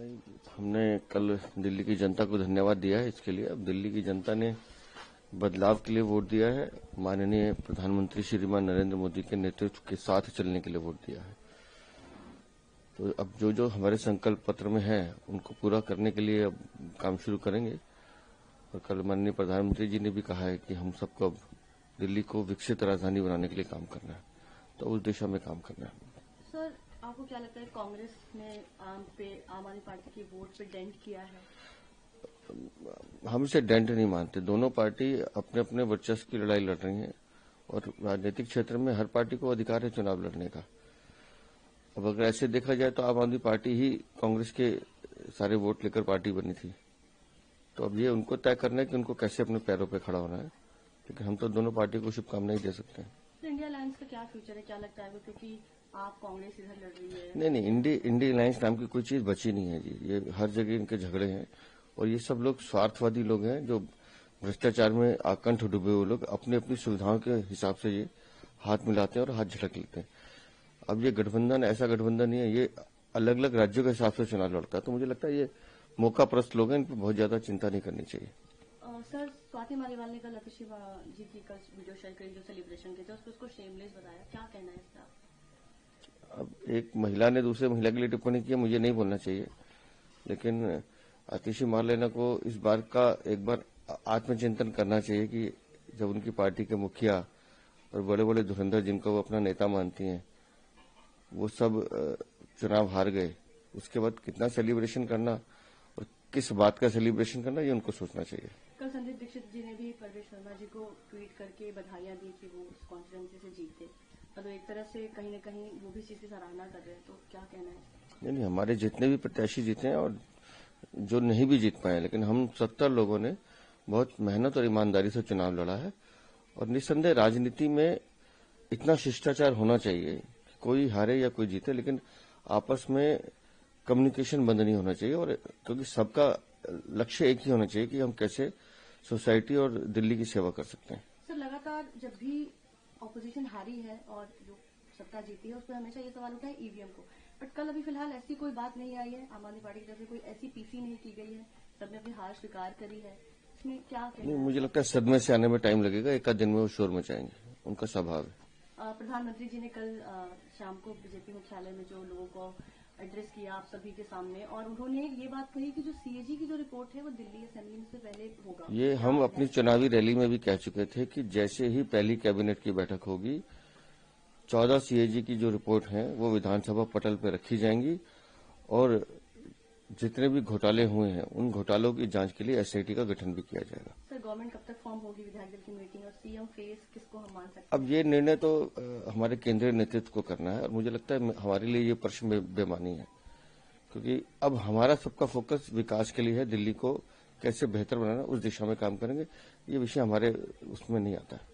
नहीं, हमने कल दिल्ली की जनता को धन्यवाद दिया है इसके लिए। अब दिल्ली की जनता ने बदलाव के लिए वोट दिया है, माननीय प्रधानमंत्री श्रीमान नरेंद्र मोदी के नेतृत्व के साथ चलने के लिए वोट दिया है। तो अब जो जो हमारे संकल्प पत्र में है उनको पूरा करने के लिए अब काम शुरू करेंगे। और कल माननीय प्रधानमंत्री जी ने भी कहा है कि हम सबको अब दिल्ली को विकसित राजधानी बनाने के लिए काम करना है, तो उस दिशा में काम करना है। सर, आपको क्या लगता है कांग्रेस ने आम आदमी पार्टी की वोट पे डेंट किया है? हम इसे डेंट नहीं मानते। दोनों पार्टी अपने अपने वर्चस्व की लड़ाई लड़ रही हैं और राजनीतिक क्षेत्र में हर पार्टी को अधिकार है चुनाव लड़ने का। अब अगर ऐसे देखा जाए तो आम आदमी पार्टी ही कांग्रेस के सारे वोट लेकर पार्टी बनी थी, तो अब ये उनको तय करना है कि उनको कैसे अपने पैरों पर खड़ा होना है, लेकिन हम तो दोनों पार्टी को शुभकामनाएं दे सकते हैं। तो इंडिया अलायंस का क्या फ्यूचर है, क्या लगता है? क्योंकि आप कांग्रेस इधर लड़ रही है। नहीं, इंडिया अलायंस नाम की कोई चीज बची नहीं है जी। ये हर जगह इनके झगड़े हैं और ये सब लोग स्वार्थवादी लोग हैं जो भ्रष्टाचार में आकंठ डूबे हुए लोग अपनी अपनी सुविधाओं के हिसाब से ये हाथ मिलाते हैं और हाथ झटक लेते हैं। अब ये गठबंधन ऐसा गठबंधन नहीं है, ये अलग अलग राज्यों के हिसाब से चुनाव लड़ता है। तो मुझे लगता है ये मौकाप्रस्त लोग हैं, इन पर बहुत ज्यादा चिंता नहीं करनी चाहिए। सर, स्वाति मालीवाल ने कल अतिशी जी की कल वीडियो शेयर करी जो सेलिब्रेशन के थे, उसको शेमलेस बताया, क्या कहना है इसका? अब एक महिला ने दूसरे महिला के लिए टिप्पणी की, मुझे नहीं बोलना चाहिए, लेकिन आतिशी मारलेना को इस बार का एक बार आत्मचिंतन करना चाहिए कि जब उनकी पार्टी के मुखिया और बड़े बड़े धुरंधर जिनको वो अपना नेता मानती हैं वो सब चुनाव हार गए, उसके बाद कितना सेलिब्रेशन करना और किस बात का सेलिब्रेशन करना ये उनको सोचना चाहिए। कल संदीप दीक्षित जी ने भी परवेश शर्मा जी को ट्वीट करके बधाइयां दी कि वो इस कॉन्स्टिट्यूंसी से जीते, तो एक तरह से कहीं न कहीं वो भी चीज की सराहना कर रहे हैं, तो क्या कहना है? नहीं, हमारे जितने भी प्रत्याशी जीते हैं और जो नहीं भी जीत पाए, लेकिन हम 70 लोगों ने बहुत मेहनत और ईमानदारी से चुनाव लड़ा है। और निस्संदेह राजनीति में इतना शिष्टाचार होना चाहिए, कोई हारे या कोई जीते, लेकिन आपस में कम्युनिकेशन बंद नहीं होना चाहिए। और क्योंकि सबका लक्ष्य एक ही होना चाहिए कि हम कैसे सोसाइटी और दिल्ली की सेवा कर सकते हैं। सर, लगातार जब भी ऑपोजिशन हारी है और जो सत्ता जीती है उस पर हमेशा ये सवाल उठा है ईवीएम को, बट कल अभी फिलहाल ऐसी कोई बात नहीं आई है, आम आदमी पार्टी की तरफ से कोई ऐसी पीसी नहीं की गई है, सबने अपनी हार स्वीकार करी है, इसमें क्या कहना है? मुझे लगता है सदमे से आने में टाइम लगेगा, एक आध दिन में वो शोर मचाएंगे, उनका स्वभाव है। प्रधानमंत्री जी ने कल शाम को बीजेपी मुख्यालय में जो लोगों को एड्रेस किया आप सभी के सामने, और उन्होंने ये बात कही कि जो सीएजी की जो रिपोर्ट है वो दिल्ली असेंबली से पहले होगा। ये हम अपनी चुनावी रैली में भी कह चुके थे कि जैसे ही पहली कैबिनेट की बैठक होगी 14 सीएजी की जो रिपोर्ट है वो विधानसभा पटल पर रखी जाएंगी और जितने भी घोटाले हुए हैं उन घोटालों की जांच के लिए एसआईटी का गठन भी किया जाएगा। सर, गवर्नमेंट कब तक फॉर्म होगी, विधायक दल की मीटिंग और सीएम फेस किसको हम मान सकते हैं? अब ये निर्णय तो हमारे केंद्रीय नेतृत्व को करना है और मुझे लगता है हमारे लिए ये प्रश्न बेमानी है, क्योंकि अब हमारा सबका फोकस विकास के लिए है, दिल्ली को कैसे बेहतर बनाना उस दिशा में काम करेंगे। ये विषय हमारे उसमें नहीं आता है।